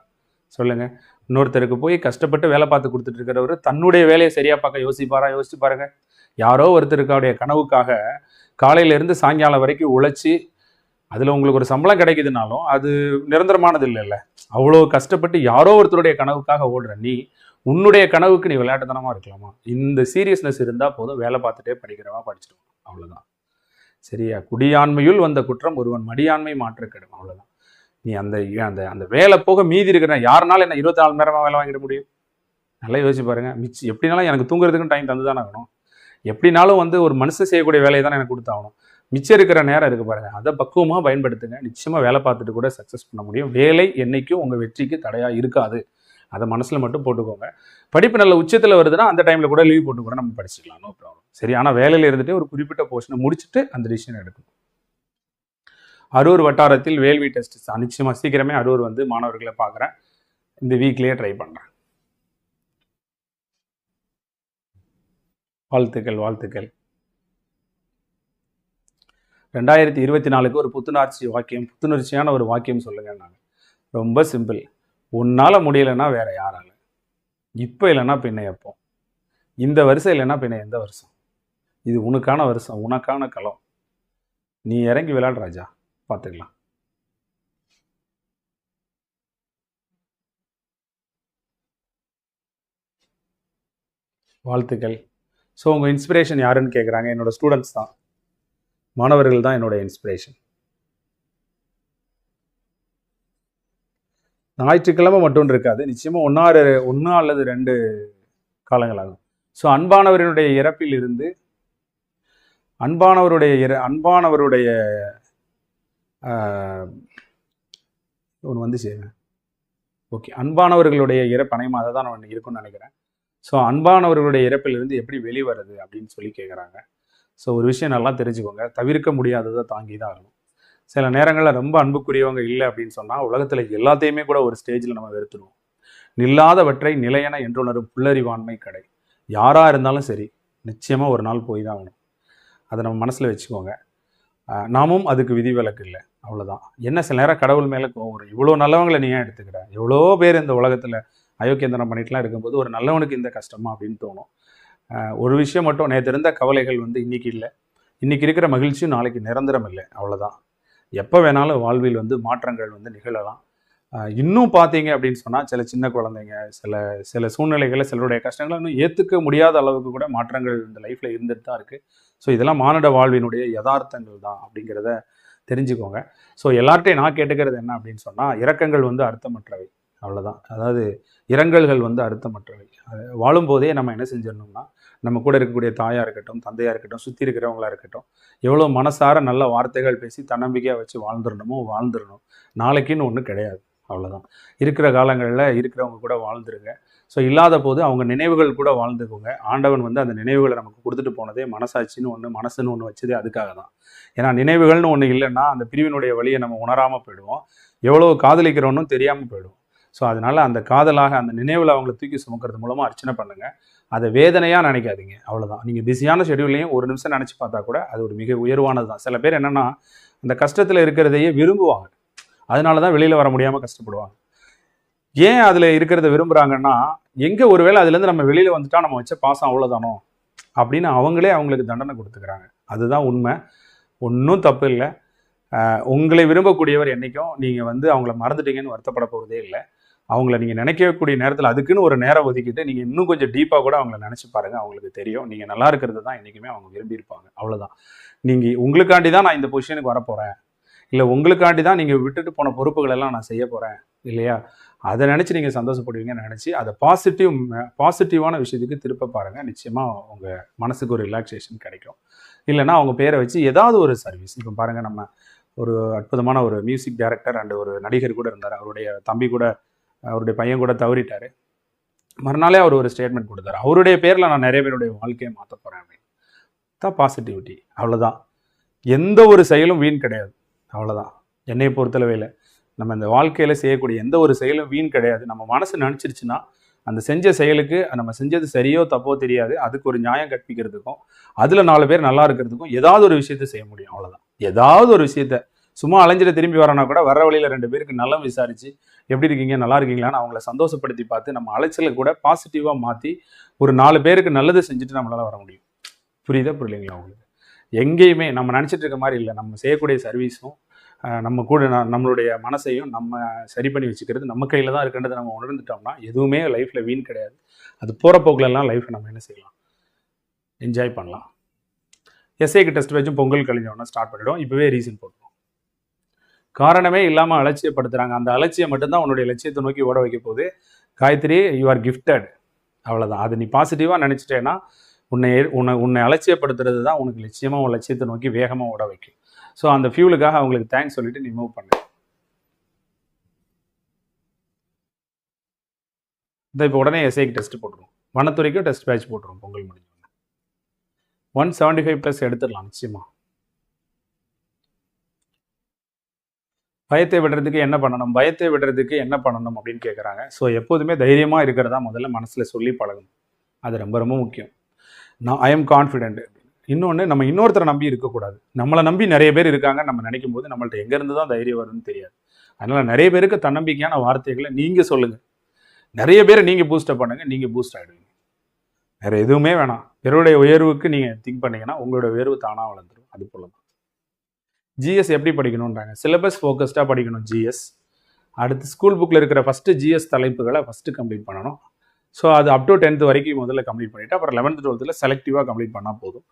சொல்லுங்கள்? இன்னொருத்தருக்கு போய் கஷ்டப்பட்டு வேலை பார்த்து கொடுத்துட்டு இருக்கிறவர் தன்னுடைய வேலையை சரியாக பார்க்க யோசிப்பாரா? யோசிச்சு பாருங்க. யாரோ ஒருத்தருக்காவுடைய கனவுக்காக காலையிலேருந்து சாயங்காலம் வரைக்கும் உழைச்சி அதில் உங்களுக்கு ஒரு சம்பளம் கிடைக்குதுனாலும் அது நிரந்தரமானது இல்லைல்ல. அவ்வளோ கஷ்டப்பட்டு யாரோ ஒருத்தருடைய கனவுக்காக ஓடுற நீ உன்னுடைய கனவுக்கு நீ விளையாட்டுத்தனமாக இருக்கலாமா? இந்த சீரியஸ்னஸ் இருந்தால் போதும், வேலை பார்த்துட்டே படிக்கிறவா படிச்சுட்டு அவ்வளோதான். சரியா? குடியாண்மையுள் வந்த குற்றம் ஒருவன் மடியாண்மை மாற்ற கெடும், அவ்வளோதான். நீ அந்த அந்த அந்த வேலை போக மீதி இருக்கிற யாருனாலும் என்ன 24 மணி நேரமாக வேலை வாங்கிட முடியும்? நல்லா யோசிச்சு பாருங்க. மிச்சம் எப்படினாலும் எனக்கு தூங்குறதுக்கும் டைம் தந்து தானே ஆகணும். எப்படினாலும் வந்து ஒரு மனுஷன் செய்யக்கூடிய வேலையை தான் எனக்கு கொடுத்தாகணும். மிச்சம் இருக்கிற நேரம் இருக்குது பாருங்க, அதை பக்குவமாக பயன்படுத்துங்க. நிச்சயமாக வேலை பார்த்துட்டு கூட சக்ஸஸ் பண்ண முடியும். வேலை என்றைக்கும் உங்கள் வெற்றிக்கு தடையாக இருக்காது, அதை மனசில் மட்டும் போட்டுக்கோங்க. படிப்பு நல்ல உச்சத்தில் வருதுன்னா அந்த டைமில் கூட லீவ் போட்டு கூட நம்ம படிச்சுக்கலாம், நோ ப்ராப்ளம். சரி, ஆனால் வேலையில் இருந்துட்டு ஒரு குறிப்பிட்ட போர்ஷனை முடிச்சுட்டு அந்த டிசிஷன் எடுக்கணும். அரூர் வட்டாரத்தில் வேள்வி டெஸ்ட் நிச்சயமாக சீக்கிரமே அரூர் வந்து மாணவர்களை பார்க்குறேன். இந்த வீக்லேயே ட்ரை பண்ணுறேன். வாழ்த்துக்கள், வாழ்த்துக்கள். 2024க்கு ஒரு புத்துணர்ச்சி வாக்கியம், புத்துணர்ச்சியான ஒரு வாக்கியம் சொல்லுங்க. நான் ரொம்ப சிம்பிள். உன்னால் முடியலைன்னா வேற யாரால? இப்போ இல்லைன்னா பின்ன எப்போ? இந்த வருஷம் இல்லைன்னா பின்ன எந்த வருஷம்? இது உனக்கான வருஷம், உனக்கான களம். நீ இறங்கி விளையாடு ராஜா, பார்த்துக்கலாம். வாழ்த்துக்கள். ஸோ உங்கள் இன்ஸ்பிரேஷன் யாருன்னு கேட்குறாங்க. என்னோட ஸ்டூடெண்ட்ஸ் தான், மாணவர்கள் தான் என்னோட இன்ஸ்பிரேஷன். ஞாயிற்றுக்கிழமை மட்டும் இருக்காது, நிச்சயமாக 1 அல்லது 2 காலங்களாகும். ஸோ அன்பானவருடைய இறப்பில் இருந்து அன்பானவருடைய ஒன்று வந்து செய்வேன். ஓகே, அன்பானவர்களுடைய இறப்பு அனைமாக தான் நான் இருக்குன்னு நினைக்கிறேன். ஸோ அன்பானவர்களுடைய இறப்பிலிருந்து எப்படி வெளிவருது அப்படின்னு சொல்லி கேட்குறாங்க. ஸோ ஒரு விஷயம் நல்லா தெரிஞ்சுக்கோங்க, தவிர்க்க முடியாததை தாங்கி தான் ஆகணும். சில நேரங்களில் ரொம்ப அன்புக்குரியவங்க இல்லை அப்படின்னு சொன்னால் உலகத்தில் எல்லாத்தையுமே கூட ஒரு ஸ்டேஜில் நம்ம வெறுத்துடுவோம். நில்லாதவற்றை நிலையென என்றுணரும் புல்லறிவாண்மை கடை. யாராக இருந்தாலும் சரி, நிச்சயமாக ஒரு நாள் போய் தான் ஆகணும். அதை நம்ம மனசில் வச்சுக்கோங்க. நாமும் அதுக்கு விதிவிலக்கு இல்லை, அவ்வளோதான். என்ன சில நேரம் கடவுள் மேலே கோவம் வரும். இவ்வளோ நல்லவங்களை நீ ஏன் எடுத்துக்கிற? எவ்வளோ பேர் இந்த உலகத்தில் அயோக்கியந்தனம் பண்ணிட்டுலாம் இருக்கும்போது ஒரு நல்லவனுக்கு இந்த கஷ்டமா அப்படின்னு தோணும். ஒரு விஷயம் மட்டும், நேற்று இருந்த கவலைகள் வந்து இன்றைக்கி இல்லை. இன்றைக்கி இருக்கிற மகிழ்ச்சியும் நாளைக்கு நிரந்தரம் இல்லை, அவ்வளோதான். எப்போ வேணாலும் வாழ்வில் வந்து மாற்றங்கள் வந்து நிகழலாம். இன்னும் பார்த்தீங்க அப்படின்னு சொன்னால் சில சின்ன குழந்தைங்க சில சூழ்நிலைகளில் சிலருடைய கஷ்டங்களை இன்னும் ஏற்றுக்க முடியாத அளவுக்கு கூட மாற்றங்கள் இந்த லைஃப்பில் இருந்துட்டு தான் இருக்குது. ஸோ இதெல்லாம் மானுட வாழ்வினுடைய யதார்த்தங்கள் தான் அப்படிங்கிறத தெரிஞ்சுக்கோங்க. ஸோ எல்லார்ட்டையும் நான் கேட்டுக்கிறது என்ன அப்படின்னு சொன்னால், இரக்கங்கள் வந்து அர்த்தமற்றவை, அவ்வளோதான். அதாவது இரங்கல்கள் வந்து அர்த்தமற்றவை. வாழும்போதே நம்ம என்ன செஞ்சிடணும்னா, நம்ம கூட இருக்கக்கூடிய தாயாக இருக்கட்டும், தந்தையாக இருக்கட்டும், சுற்றி இருக்கிறவங்களா இருக்கட்டும், எவ்வளோ மனசார நல்ல வார்த்தைகள் பேசி தன்னம்பிக்கையாக வச்சு வாழ்ந்துடணுமோ வாழ்ந்துடணும். நாளைக்குன்னு ஒன்றும் கிடையாது. அவ்வளோதான். இருக்கிற காலங்களில் இருக்கிறவங்க கூட வாழ்ந்துருங்க. ஸோ இல்லாத போது அவங்க நினைவுகள் கூட வாழ்ந்துக்கோங்க. ஆண்டவன் வந்து அந்த நினைவுகளை நமக்கு கொடுத்துட்டு போனதே மனசாட்சின்னு ஒன்று, மனசுன்னு ஒன்று வச்சதே அதுக்காக தான். ஏன்னா நினைவுகள்னு ஒன்று இல்லைன்னா அந்த பிரிவினுடைய வழியை நம்ம உணராமல் போயிடுவோம். எவ்வளோ காதலிக்கிறோன்னு தெரியாமல் போயிடுவோம். ஸோ அதனால் அந்த காதலாக அந்த நினைவில் அவங்கள தூக்கி சுமக்கிறது மூலமாக அர்ச்சனை பண்ணுங்கள். அதை வேதனையாக நினைக்காதீங்க. அவ்வளோதான். நீங்கள் பிஸியான ஷெடியூல்லையும் ஒரு நிமிஷம் நினச்சி பார்த்தா கூட அது ஒரு மிக உயர்வானது தான். சில பேர் என்னென்னா அந்த கஷ்டத்தில் இருக்கிறதையே விரும்புவாங்க. அதனால தான் வெளியில் வர முடியாமல் கஷ்டப்படுவாங்க. ஏன் அதில் இருக்கிறத விரும்புகிறாங்கன்னா, எங்கே ஒருவேளை அதுலேருந்து நம்ம வெளியில் வந்துட்டா நம்ம வச்ச பாசம் அவ்வளோதானோ அப்படின்னு அவங்களே அவங்களுக்கு தண்டனை கொடுத்துக்கிறாங்க. அதுதான் உண்மை. ஒன்றும் தப்பு இல்லை. உங்களை விரும்பக்கூடியவர் என்றைக்கும் நீங்கள் வந்து அவங்கள மறந்துட்டீங்கன்னு வருத்தப்பட போகிறதே இல்லை. அவங்கள நீங்கள் நினைக்கக்கூடிய நேரத்தில் அதுக்குன்னு ஒரு நேரம் ஒதுக்கிட்டு நீங்கள் இன்னும் கொஞ்சம் டீப்பாக கூட அவங்கள நினச்சி பாருங்கள். அவங்களுக்கு தெரியும் நீங்கள் நல்லா இருக்கிறது தான் என்றைக்குமே அவங்க விரும்பியிருப்பாங்க. அவ்வளோதான். நீங்கள் உங்களுக்காண்டி தான் நான் இந்த பொசிஷனுக்கு வரப்போகிறேன், இல்லை உங்களுக்காண்டி தான் நீங்கள் விட்டுட்டு போன பொறுப்புகளெல்லாம் நான் செய்ய போகிறேன் இல்லையா, அதை நினச்சி நீங்கள் சந்தோஷப்படுவீங்கன்னு நினச்சி அதை பாசிட்டிவான விஷயத்துக்கு திருப்ப பாருங்கள். நிச்சயமாக உங்கள் மனசுக்கு ஒரு ரிலாக்ஸேஷன் கிடைக்கும். இல்லைன்னா அவங்க பேரை வச்சு ஏதாவது ஒரு சர்வீஸ், இப்போ பாருங்கள், நம்ம ஒரு அற்புதமான ஒரு மியூசிக் டைரக்டர் அண்ட் ஒரு நடிகர் கூட இருந்தார். அவருடைய தம்பி கூட, அவருடைய பையன் கூட தவறிட்டார். மறுநாளே அவர் ஒரு ஸ்டேட்மெண்ட் கொடுத்தாரு, அவருடைய பேரில் நான் நிறைய பேருடைய வாழ்க்கையை மாற்ற போகிறேன் அப்படின்னு. தான் பாசிட்டிவிட்டி. அவ்வளோதான். எந்த ஒரு செயலும் வீண் கிடையாது. அவ்வளோதான். என்னை பொறுத்தளவையில் நம்ம இந்த வாழ்க்கையில் செய்யக்கூடிய எந்த ஒரு செயலும் வீண் கிடையாது. நம்ம மனசு நினச்சிருச்சுன்னா அந்த செஞ்ச செயலுக்கு நம்ம செஞ்சது சரியோ தப்போ தெரியாது, அதுக்கு ஒரு நியாயம் கற்பிக்கிறதுக்கும் அதில் 4 பேர் நல்லா இருக்கிறதுக்கும் ஏதாவது ஒரு விஷயத்த செய்ய முடியும். அவ்வளோதான். ஏதாவது ஒரு விஷயத்த சும்மா அலைஞ்சிட்டு திரும்பி வரனா கூட வர வழியில் 2 பேருக்கு நலம் விசாரித்து எப்படி இருக்கீங்க, நல்லா இருக்கீங்களான்னு அவங்கள சந்தோஷப்படுத்தி பார்த்து நம்ம அலைச்சலை கூட பாசிட்டிவாக மாற்றி ஒரு 4 பேருக்கு நல்லது செஞ்சுட்டு நம்மளால் வர முடியும். புரியலைங்களா உங்களுக்கு? எங்கேயுமே நம்ம நினச்சிட்டு இருக்க மாதிரி இல்லை. நம்ம செய்யக்கூடிய சர்வீஸும் நம்ம கூட நம்மளுடைய மனசையும் நம்ம சரி பண்ணி வச்சுக்கிறது நம்ம கையில் தான் இருக்குன்றதை நம்ம உணர்ந்துட்டோம்னா எதுவுமே லைஃப்பில் வீண் கிடையாது. அது போகிற போக்கிலெல்லாம் லைஃப்பை நம்ம என்ன செய்யலாம், என்ஜாய் பண்ணலாம். எஸ்ஐக்கு டெஸ்ட் வச்சும் பொங்கல் கழிஞ்சோன்னா ஸ்டார்ட் பண்ணிவிடும். இப்போவே ரீசன் போட்டுரும். காரணமே இல்லாமல் அலட்சியப்படுத்துகிறாங்க. அந்த அலட்சியம் மட்டும்தான் உன்னுடைய லட்சியத்தை நோக்கி ஓட வைக்க போகுது. Gayathri, you are gifted. அவ்வளோதான். அது நீ பாசிட்டிவாக நினச்சிட்டேன்னா உன்னை அலட்சியப்படுத்துறது தான் உனக்கு லட்சியமாக உன் லட்சியத்தை நோக்கி வேகமாக ஓட வைக்கும். ஸோ அந்த ஃபியூலுக்காக அவங்களுக்கு தேங்க்ஸ் சொல்லிட்டு நீ மூவ் பண்ணு. இப்போ உடனே எஸ்ஐக்கு டெஸ்ட் போட்டுருவோம். வனத்துறைக்கும் டெஸ்ட் பேட்ச் போட்டுருவோம். பொங்கல் முடிஞ்சு 175+ எடுத்துடலாம் நிச்சயமாக. பயத்தை விடுறதுக்கு என்ன பண்ணணும் அப்படின்னு கேட்குறாங்க. ஸோ எப்போதுமே தைரியமாக இருக்கிறதா முதல்ல மனசில் சொல்லி பழகணும். அது ரொம்ப ரொம்ப முக்கியம். I am confident. இன்னொன்று, நம்ம இன்னொருத்தரை நம்பி இருக்கக்கூடாது. நம்மளை நம்பி நிறைய பேர் இருக்காங்க நம்ம நினைக்கும் போது நம்மள்ட்ட எங்கேருந்து தான் தைரியம் வரும்னு தெரியாது. அதனால் நிறைய பேருக்கு தன்னம்பிக்கையான வார்த்தைகளை நீங்கள் சொல்லுங்கள். நிறைய பேரை நீங்கள் பூஸ்டப் பண்ணுங்கள். நீங்கள் பூஸ்ட் ஆகிடுவீங்க. வேறு எதுவுமே வேணாம். பிறருடைய உயர்வுக்கு நீங்கள் திங்க் பண்ணிங்கன்னா உங்களோட உயர்வு தானாக வளர்ந்துடும். அது போல தான். ஜிஎஸ் எப்படி படிக்கணுன்றாங்க. சிலபஸ் ஃபோக்கஸ்டாக படிக்கணும் ஜிஎஸ். அடுத்து ஸ்கூல் புக்கில் இருக்கிற ஃபஸ்ட்டு ஜிஎஸ் தலைப்புகளை ஃபஸ்ட்டு கம்ப்ளீட் பண்ணணும். ஸோ அது அப் டு 10th வரைக்கும் முதல்ல கம்ப்ளீட் பண்ணிவிட்டு அப்புறம் 11th 12th செலக்டிவாக கம்ப்ளீட் பண்ணால் போதும்.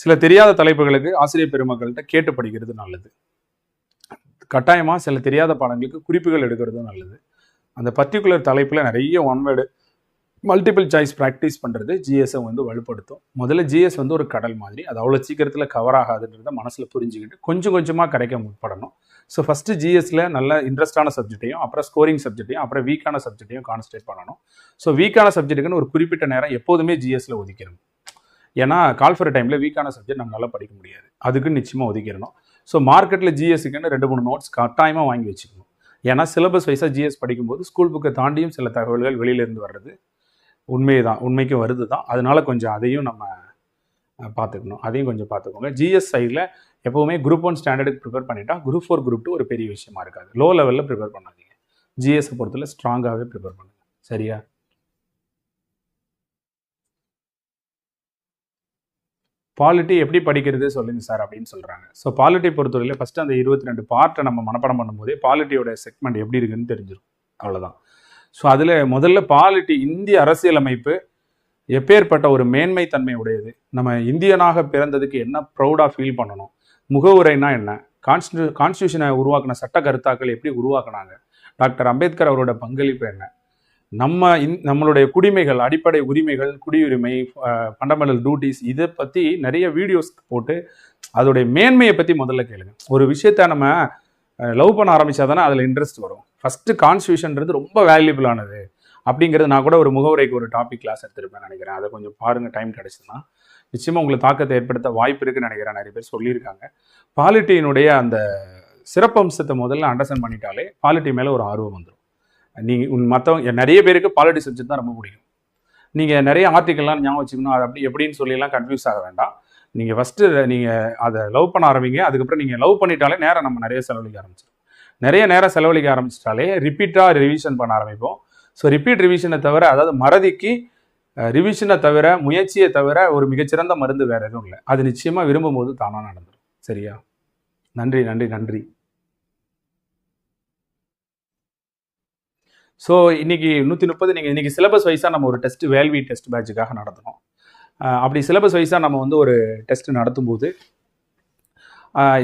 சில தெரியாத தலைப்புகளுக்கு ஆசிரியர் பெருமக்கள்கிட்ட கேட்டு படிக்கிறது நல்லது. கட்டாயமாக சில தெரியாத பாடங்களுக்கு குறிப்புகள் எடுக்கிறதும் நல்லது. அந்த பர்டிகுலர் தலைப்பில் நிறைய one word multiple choice practice பண்ணுறது ஜிஎஸ்ஸை வந்து வலுப்படுத்தும். முதல்ல ஜிஎஸ் வந்து ஒரு கடல் மாதிரி, அது அவ்வளோ சீக்கிரத்தில் கவர் ஆகாதுன்றதை மனசில் புரிஞ்சுக்கிட்டு கொஞ்சம் கொஞ்சமாக கரைக்க முற்படணும். ஸோ ஃபஸ்ட்டு ஜிஎஸ்சில் நல்ல இன்ட்ரெஸ்டான சப்ஜெக்டையும் அப்புறம் ஸ்கோரிங் சப்ஜெக்டையும் அப்புறம் வீக்கான சப்ஜெக்டையும் கான்சன்ட்ரேட் பண்ணணும். ஸோ வீக்கான சப்ஜெக்ட்டுக்குன்னு ஒரு குறிப்பிட்ட நேரம் எப்போதுமே ஜிஎஸ்சில் ஒதுக்கிடணும். ஏன்னா கால்ஃபர் டைமில் வீக்கான சப்ஜெக்ட் நம்மளால் படிக்க முடியாது. அதுக்கு நிச்சயமாக ஒதுக்கிடணும். ஸோ மார்க்கெட்டில் ஜிஎஸ்சிக்குன்னு 2-3 நோட்ஸ் கட்டாயமாக வாங்கி வச்சுக்கணும். ஏன்னா சிலபஸ் வைஸாக ஜிஎஸ் படிக்கும்போது ஸ்கூல் புக்கை தாண்டியும் சில தகவல்கள் வெளியிலேருந்து வர்றது உண்மைக்கு வருது தான். அதனால கொஞ்சம் அதையும் நம்ம பார்த்துக்கணும். அதையும் கொஞ்சம் பார்த்துக்கோங்க. ஜிஎஸ் சைடில் எப்போவுமே குரூப் 1 ஸ்டாண்டர்டுக்கு ப்ரிப்பேர் பண்ணிட்டா குரூப் 4 குரூப் 2 ஒரு பெரிய விஷயமா இருக்காது. லோ லெவலில் ப்ரிப்பேர் பண்ணாதீங்க. ஜிஎஸ்ஸை பொறுத்தவரை ஸ்ட்ராங்காகவே ப்ரிப்பேர் பண்ணுங்க. சரியா? பாலிட்டி எப்படி படிக்கிறது சொல்லுங்கள் சார் அப்படின்னு சொல்கிறாங்க. ஸோ பாலிட்டி பொறுத்தவரையில் ஃபஸ்ட்டு அந்த 22 பார்ட்டை நம்ம மனப்பாடம் பண்ணும்போதே பாலிட்டியோட செக்மெண்ட் எப்படி இருக்குன்னு தெரிஞ்சிடும். அவ்வளோதான். ஸோ அதில் முதல்ல பாலிட்டி, இந்திய அரசியலமைப்பு எப்பேற்பட்ட ஒரு மேன்மை தன்மை உடையது, நம்ம இந்தியனாக பிறந்ததுக்கு என்ன ப்ரௌடாக ஃபீல் பண்ணணும், முகவுரைனா என்ன, கான்ஸ்டியூஷனை உருவாக்கின சட்ட கருத்தாக்கள் எப்படி உருவாக்குனாங்க, டாக்டர் அம்பேத்கர் அவரோட பங்களிப்பு என்ன, நம்மளுடைய குடிமைகள், அடிப்படை உரிமைகள், குடியுரிமை, ஃபண்டமெண்டல் டியூட்டிஸ், இதை பற்றி நிறைய வீடியோஸ் போட்டு அதோடைய மேன்மையை பற்றி முதல்ல கேளுங்க. ஒரு விஷயத்த நம்ம லவ் பண்ண ஆரம்பித்தா தானே அதில் இன்ட்ரெஸ்ட் வரும். ஃபஸ்ட்டு கான்ஸ்டியூஷன்றது ரொம்ப வேல்யூபிளானது அப்படிங்கிறது நான் கூட ஒரு முகவுரைக்கு ஒரு டாபிக் கிளாஸ் எடுத்துருப்பேன் நினைக்கிறேன். அதை கொஞ்சம் பாருங்கள், டைம் கிடச்சிதுன்னா. நிச்சயமாக உங்களுக்கு தாக்கத்தை ஏற்படுத்த வாய்ப்பு இருக்குன்னு நினைக்கிறேன். நிறைய பேர் சொல்லியிருக்காங்க. பாலிட்டியினுடைய அந்த சிறப்பம்சத்தை முதல்ல அண்டர்ஸ்டாண்ட் பண்ணிட்டாலே பாலிட்டி மேலே ஒரு ஆர்வம் வந்துடும். நீங்கள் மற்றவங்க நிறைய பேருக்கு பாலிட்டி சப்ஜெக்ட் தான் ரொம்ப பிடிக்கும். நீங்கள் நிறைய ஆர்டிக்கல்லாம் ஞாபகம் வச்சுக்கணும், அது அப்படி எப்படின்னு சொல்லிலாம் கன்ஃபியூஸ் ஆக வேண்டாம். நீங்கள் ஃபஸ்ட்டு நீங்கள் அதை லவ் பண்ண ஆரம்பிங்க. அதுக்கப்புறம் நீங்கள் லவ் பண்ணிட்டாலே நேரம் நம்ம நிறைய செலவழிக்க ஆரம்பிச்சிடும். நிறைய நேரம் செலவழிக்க ஆரம்பிச்சிட்டாலே ரிப்பீட்டாக ரிவிஷன் பண்ண ஆரம்பிப்போம். ஸோ ரிப்பீட் ரிவிஷனை தவிர, அதாவது மறதிக்கு ரிவிஷனை தவிர, முயற்சியை தவிர ஒரு மிகச்சிறந்த மருந்து வேறு எதுவும் இல்லை. அது நிச்சயமாக விரும்பும் போது தானாக நடந்துடும். சரியா? நன்றி நன்றி நன்றி. ஸோ இன்றைக்கி 130 நீங்கள் இன்றைக்கி சிலபஸ் வைஸாக நம்ம ஒரு டெஸ்ட் வேல்வி டெஸ்ட் பேட்சுக்காக நடத்தணும். அப்படி சிலபஸ் வைஸாக நம்ம வந்து ஒரு டெஸ்ட் நடத்தும்போது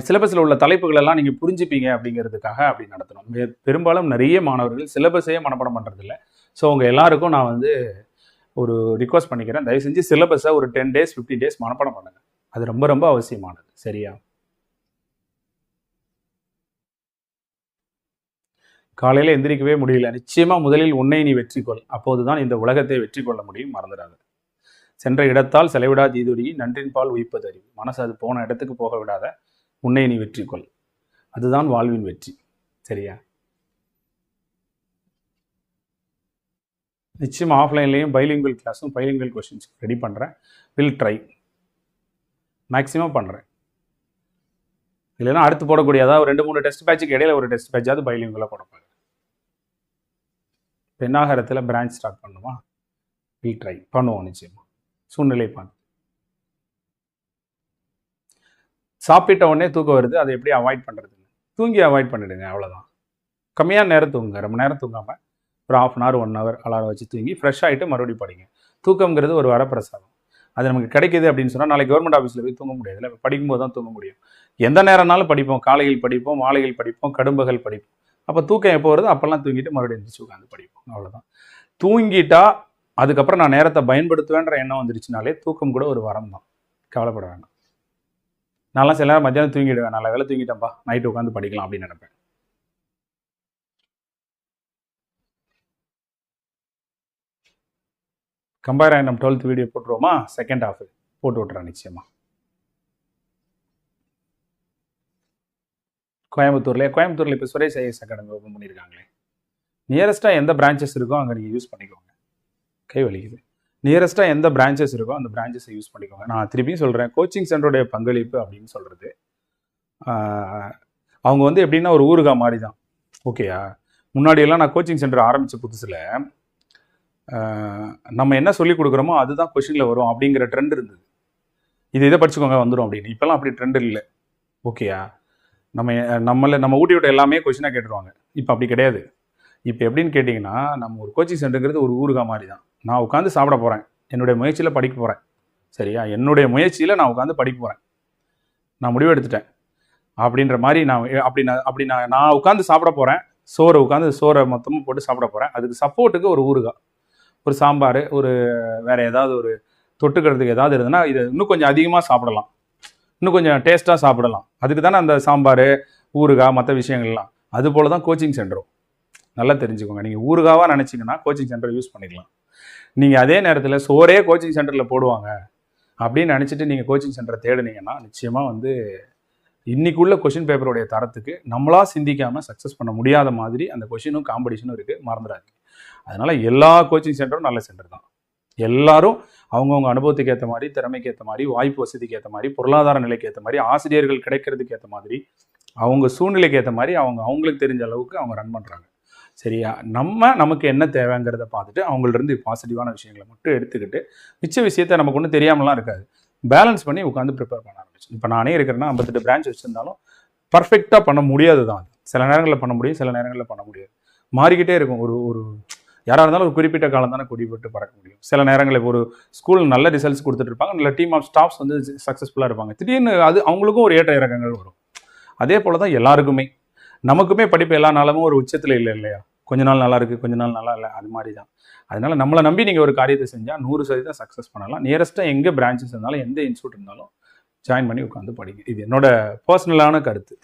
சிலபஸில் உள்ள தலைப்புகளெல்லாம் நீங்கள் புரிஞ்சுப்பீங்க அப்படிங்கிறதுக்காக அப்படி நடத்தணும். பெரும்பாலும் நிறைய மாணவர்கள் சிலபஸையே மனப்பாடம் பண்ணுறதில்ல. ஸோ உங்கள் எல்லாருக்கும் நான் வந்து ஒரு ரிக்வஸ்ட் பண்ணிக்கிறேன், தயவு செஞ்சு சிலபஸை ஒரு 10 days 15 days மனப்பாடம் பண்ணுங்கள். அது ரொம்ப ரொம்ப அவசியமானது. சரியா? காலையில் எந்திரிக்கவே முடியல. நிச்சயமாக முதலில் உன்னை நீ வெற்றிக்கொள், அப்போது தான் இந்த உலகத்தை வெற்றி கொள்ள முடியும். மறந்துடாது. சென்ற இடத்தால் செலவிடா தீதுடி, நன்றின்பால் உயிப்பது அறிவு. மனசு அது போன இடத்துக்கு போக விடாத, உன்னை நீ வெற்றிக்கொள். அதுதான் வாழ்வின் வெற்றி. சரியா? நிச்சயமாக ஆஃப்லைன்லேயும் பைலிங்குவல் கிளாஸும் பைலிங்குவல் கொஷின்ஸ் ரெடி பண்ணுறேன். வில் ட்ரை, மேக்ஸிமம் பண்ணுறேன். இல்லைன்னா அடுத்து போடக்கூடிய, அதாவது 2-3 டெஸ்ட் பேட்சுக்கு இடையில ஒரு டெஸ்ட் பேட்சாவது பைலிங்குவலாக போடப்பாங்க. பெண்ணாகரத்தில் பிரான்ச் ஸ்டார்ட் பண்ணுமா? வில் ட்ரை பண்ணுவோம். நிச்சயமாக சூழ்நிலை பார்த்து. சாப்பிட்ட உடனே தூக்கம் வருது, அதை எப்படி அவாய்ட் பண்ணுறதுங்க? தூங்கி அவாய்ட் பண்ணிவிடுங்க, அவ்வளோதான். கம்மியான நேரம் தூங்குங்க. ரொம்ப நேரம் தூங்காமல் ஒரு 1/2 hour 1 hour அலாரம் வச்சு தூங்கி ஃப்ரெஷ் ஆகிட்டு மறுபடியும் படிங்க. தூக்கங்கிறது ஒரு வரப்பிரசாதம். அது நமக்கு கிடைக்கிது அப்படின்னு சொன்னால் நாளைக்கு கவர்மெண்ட் ஆஃபீஸில் போய் தூங்க முடியாது. இல்லை, படிக்கும்போது தான் தூங்க முடியும். எந்த நேரம்னாலும் படிப்போம். காலையில் படிப்போம், மாலையில் படிப்போம், கடும்பகல் படிப்போம். அப்போ தூக்கம் எப்போ வருது அப்போல்லாம் தூங்கிட்டு மறுபடியும் எழுந்திரிச்சு உட்காந்து படிப்போம். அவ்வளோதான். தூங்கிட்டா அதுக்கப்புறம் நான் நேரத்தை பயன்படுத்துவேன்ற எண்ணம் வந்துருச்சுனாலே தூக்கம் கூட ஒரு வரம் தான். கவலைப்பட வேண்டாம். நான்லாம் சில நேரம் மத்தியானம் தூங்கிடுவேன். நல்ல வேலை தூங்கிட்டேன்ப்பா, நைட்டு உட்காந்து படிக்கலாம் அப்படின்னு நினைப்பேன். கம்பேராயணம் 12th வீடியோ போட்டுருவோமா? செகண்ட் ஹாஃப் போட்டு விட்டுறேன் நிச்சயமாக. கோயம்புத்தூரில் இப்போ சுரேஷ் ஐஎஸ் அகாடமி ஓப்பன் பண்ணியிருக்காங்களே. நியரஸ்ட்டாக எந்த பிரான்ச்சஸ் இருக்கோ அங்கே நீங்கள் யூஸ் பண்ணிக்கோங்க. கை வலிக்குது. நியரஸ்ட்டாக எந்த பிரான்ச்சஸ் இருக்கோ அந்த பிரான்ச்சஸை யூஸ் பண்ணிக்கோங்க. நான் திருப்பியும் சொல்கிறேன், கோச்சிங் சென்டருடைய பங்களிப்பு அப்படின்னு சொல்கிறது அவங்க வந்து எப்படின்னா ஒரு ஊருகா மாதிரி தான். ஓகேயா? முன்னாடியெல்லாம் நான் கோச்சிங் சென்டர் ஆரம்பித்த புதுசில் நம்ம என்ன சொல்லிக் கொடுக்குறோமோ அதுதான் கொஷினில் வரும் அப்படிங்கிற ட்ரெண்ட் இருந்தது. இதை படிச்சுக்கோங்க வந்துடும் அப்படின்னு. இப்போல்லாம் அப்படி ட்ரெண்ட் இல்லை. ஓகேயா? நம்ம ஊட்டி விட்ட எல்லாமே கொஷினாக கேட்டுருவாங்க. இப்போ அப்படி கிடையாது. இப்போ எப்படின்னு கேட்டிங்கன்னா, நம்ம ஒரு கோச்சிங் சென்டருங்கிறது ஒரு ஊருகா மாதிரி தான். நான் உட்காந்து சாப்பிட போகிறேன், என்னுடைய முயற்சியில் படிக்க போகிறேன். சரியா? என்னுடைய முயற்சியில் நான் உட்காந்து படிக்க போகிறேன், நான் முடிவு எடுத்துட்டேன் அப்படின்ற மாதிரி நான் உட்காந்து சாப்பிட போகிறேன். சோறை மொத்தமாக போட்டு சாப்பிட போகிறேன். அதுக்கு சப்போர்ட்டுக்கு ஒரு ஊருகா, ஒரு சாம்பார், ஒரு வேறு ஏதாவது ஒரு தொட்டுக்கிறதுக்கு ஏதாவது இருந்ததுன்னா இதை இன்னும் கொஞ்சம் அதிகமாக சாப்பிடலாம், இன்னும் கொஞ்சம் டேஸ்ட்டாக சாப்பிடலாம். அதுக்கு தானே அந்த சாம்பார், ஊறுகாய், மற்ற விஷயங்கள்லாம். அது போல தான் கோச்சிங் சென்டரும். நல்லா தெரிஞ்சுக்கோங்க. நீங்கள் ஊறுகாவாக நினச்சிங்கன்னா கோச்சிங் சென்டர் யூஸ் பண்ணிக்கலாம். நீங்கள் அதே நேரத்தில் சோறே கோச்சிங் சென்டரில் போடுவாங்க அப்படின்னு நினச்சிட்டு நீங்கள் கோச்சிங் சென்டரை தேடினீங்கன்னா நிச்சயமாக வந்து இன்றைக்குள்ள கொஷின் பேப்பருடைய தரத்துக்கு நம்மளாக சிந்திக்காமல் சக்ஸஸ் பண்ண முடியாத மாதிரி அந்த கொஷினும் காம்படிஷனும் இருக்குது. மறந்துடாதீங்க. அதனால் எல்லா கோச்சிங் சென்டரும் நல்ல சென்டர் தான். எல்லாரும் அவங்கவுங்க அனுபவத்துக்கு ஏற்ற மாதிரி, திறமைக்கு ஏற்ற மாதிரி, வாய்ப்பு வசதிக்கு ஏற்ற மாதிரி, பொருளாதார நிலைக்கு ஏற்ற மாதிரி, ஆசிரியர்கள் கிடைக்கிறதுக்கு ஏற்ற மாதிரி, அவங்க சூழ்நிலைக்கு ஏற்ற மாதிரி அவங்களுக்கு தெரிஞ்ச அளவுக்கு அவங்க ரன் பண்ணுறாங்க. சரியா? நமக்கு என்ன தேவைங்கிறத பார்த்துட்டு அவங்கள்ட்ட பாசிட்டிவான விஷயங்களை மட்டும் எடுத்துக்கிட்டு மிச்ச விஷயத்த நமக்கு ஒன்றும் தெரியாமலாம் இருக்காது, பேலன்ஸ் பண்ணி உட்காந்து ப்ரிப்பேர் பண்ண ஆரம்பிச்சு. இப்போ நானே இருக்கிறேன்னா 58 பிரான்ச் வச்சுருந்தாலும் பர்ஃபெக்டாக பண்ண முடியாது தான். சில நேரங்களில் பண்ண முடியும், சில நேரங்களில் பண்ண முடியாது. மாறிக்கிட்டே இருக்கும். ஒரு யாராக இருந்தாலும் ஒரு குறிப்பிட்ட காலம் தானே கொடிபட்டு பறக்க முடியும். சில நேரங்களில் ஒரு ஸ்கூல் நல்ல ரிசல்ட்ஸ் கொடுத்துட்டு இருப்பாங்க, நல்ல டீம் ஆஃப் ஸ்டாஃப்ஸ் வந்து சக்ஸஸ்ஃபுல்லாக இருப்பாங்க. திடீர்னு அது அவங்களுக்கும் ஒரு ஏற்ற இறக்கங்கள் வரும். அதே போல் தான் எல்லாருக்குமே. நமக்குமே படிப்பு எல்லா நாளும் ஒரு உச்சத்தில் இல்லை இல்லையா? கொஞ்ச நாள் நல்லா இருக்குது, கொஞ்ச நாள் நல்லா இல்லை, அது மாதிரி தான். அதனால் நம்மளை நம்பி நீங்கள் ஒரு காரியத்தை செஞ்சால் 100% சக்ஸஸ் பண்ணலாம். நியரஸ்ட்டாக எங்கே பிரான்ச்சஸ் இருந்தாலும், எந்த இன்ஸ்டியூட் இருந்தாலும் ஜாயின் பண்ணி உட்காந்து படிங்க. இது என்னோட பர்சனலான கருத்து.